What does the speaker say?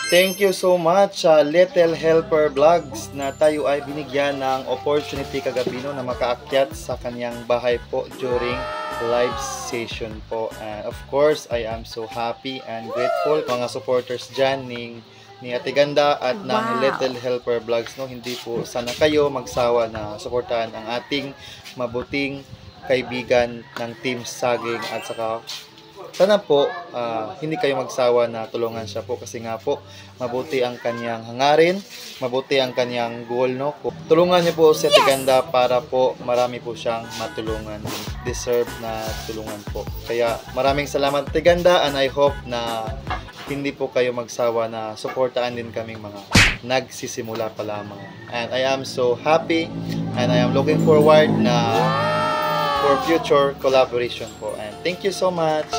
Thank you so much sa Little Helper Vlogs na tayo ay binigyan ng opportunity kagabi no, na makaakyat sa kanyang bahay po during live session po. And of course, I am so happy and grateful mga supporters dyan ni Ate Ganda at ng Little Helper Vlogs. No? Hindi po sana kayo magsawa na suportahan ang ating mabuting kaibigan ng Team Saging at saka sana po hindi kayo magsawa na tulungan siya po kasi nga po mabuti ang kanyang hangarin, mabuti ang kanyang goal no. Tulungan niyo po si Ate Ganda para po marami po siyang matulungan. Deserve na tulungan po. Kaya maraming salamat Ate Ganda and I hope na hindi po kayo magsawa na suportahan din kaming mga nagsisimula pa lamang. And I am so happy and I am looking forward na for future collaboration po. And thank you so much.